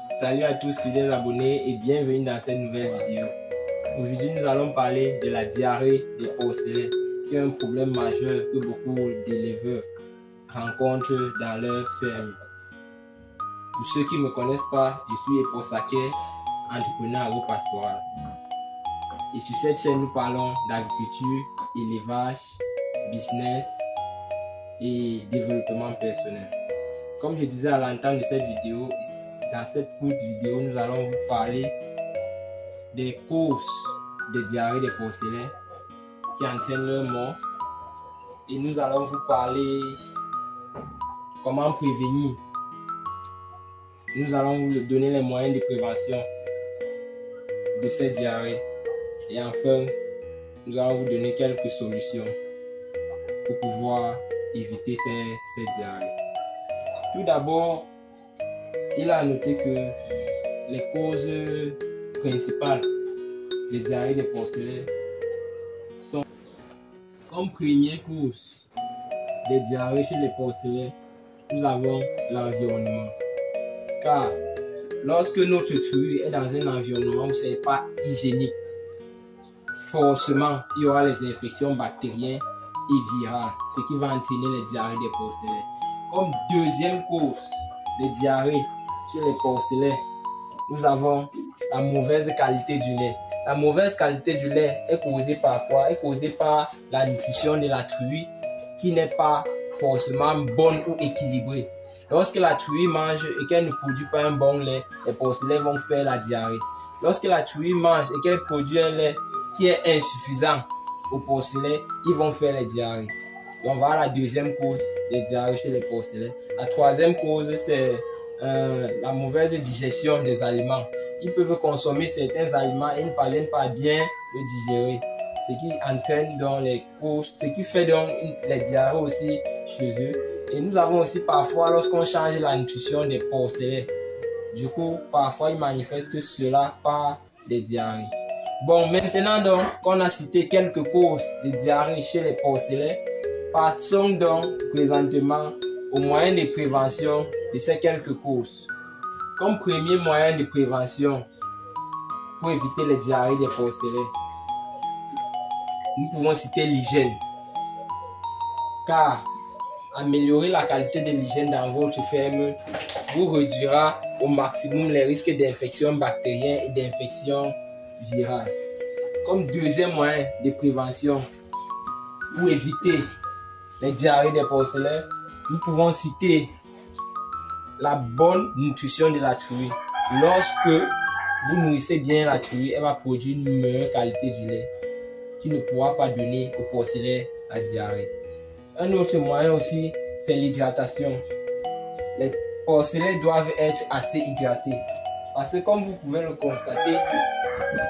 Salut à tous fidèles abonnés et bienvenue dans cette nouvelle vidéo. Aujourd'hui, nous allons parler de la diarrhée des porcelets, qui est un problème majeur que beaucoup d'éleveurs rencontrent dans leur ferme. Pour ceux qui ne me connaissent pas, je suis Epo Saké, entrepreneur agro-pastoral. Et sur cette chaîne, nous parlons d'agriculture, élevage, business et développement personnel. Comme je disais à l'entame de cette vidéo, dans cette courte vidéo, nous allons vous parler des causes des diarrhées des porcelets qui entraînent leur mort. Et nous allons vous parler comment prévenir. Nous allons vous donner les moyens de prévention de cette diarrhée. Et enfin, nous allons vous donner quelques solutions pour pouvoir éviter ces diarrhées. Tout d'abord, il a noté que les causes principales des diarrhées des porcelets sont comme première cause des diarrhées chez les porcelets, nous avons l'environnement. Car lorsque notre truie est dans un environnement où ce n'est pas hygiénique, forcément il y aura les infections bactériennes et virales, ce qui va entraîner les diarrhées des porcelets. Comme deuxième cause des diarrhées chez les porcelets, nous avons la mauvaise qualité du lait. La mauvaise qualité du lait est causée par quoi? Est causée par la nutrition de la truie qui n'est pas forcément bonne ou équilibrée. Lorsque la truie mange et qu'elle ne produit pas un bon lait, les porcelets vont faire la diarrhée. Lorsque la truie mange et qu'elle produit un lait qui est insuffisant aux porcelets, ils vont faire les diarrhées. Donc voilà la deuxième cause des diarrhées chez les porcelets. La troisième cause, c'est la mauvaise digestion des aliments. Ils peuvent consommer certains aliments et ne parviennent pas à bien le digérer. Ce qui entraîne donc les causes, ce qui fait donc les diarrhées aussi chez eux. Et nous avons aussi parfois, lorsqu'on change la nutrition des porcelets, du coup, parfois ils manifestent cela par des diarrhées. Bon, maintenant donc, qu'on a cité quelques causes de diarrhée chez les porcelets, passons donc présentement aux moyens de prévention de ces quelques causes. Comme premier moyen de prévention pour éviter les diarrhées des porcelets, nous pouvons citer l'hygiène. Car améliorer la qualité de l'hygiène dans votre ferme vous réduira au maximum les risques d'infections bactériennes et d'infections virales. Comme deuxième moyen de prévention pour éviter les diarrhées des porcelets, nous pouvons citer la bonne nutrition de la truie. Lorsque vous nourrissez bien la truie, elle va produire une meilleure qualité du lait qui ne pourra pas donner aux porcelets la diarrhée. Un autre moyen aussi, c'est l'hydratation. Les porcelets doivent être assez hydratés. Parce que comme vous pouvez le constater,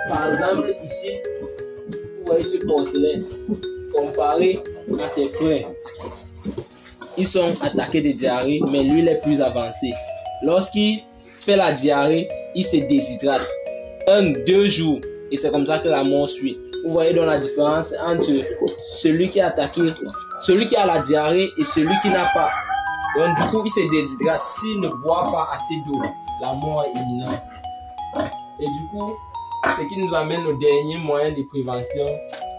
par exemple ici, vous voyez ce porcelet comparé à ses frères. Ils sont attaqués de diarrhée, mais lui il est plus avancé. Lorsqu'il fait la diarrhée, il se déshydrate. 1-2 jours, et c'est comme ça que la mort suit. Vous voyez donc la différence entre celui qui est attaqué, celui qui a la diarrhée et celui qui n'a pas. Donc du coup, il se déshydrate. S'il ne boit pas assez d'eau, la mort est imminente. Et du coup, ce qui nous amène au dernier moyen de prévention.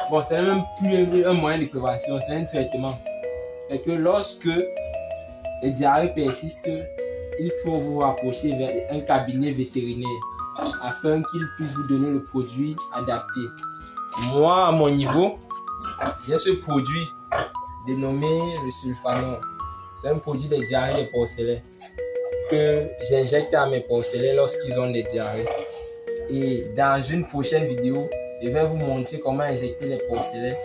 Bon, c'est même plus un moyen de prévention, c'est un traitement. C'est que lorsque les diarrhées persistent, il faut vous rapprocher vers un cabinet vétérinaire afin qu'il puisse vous donner le produit adapté. Moi, à mon niveau, j'ai ce produit dénommé le sulfanol. C'est un produit des diarrhées des porcelets que j'injecte à mes porcelets lorsqu'ils ont des diarrhées. Et dans une prochaine vidéo, je vais vous montrer comment injecter les porcelets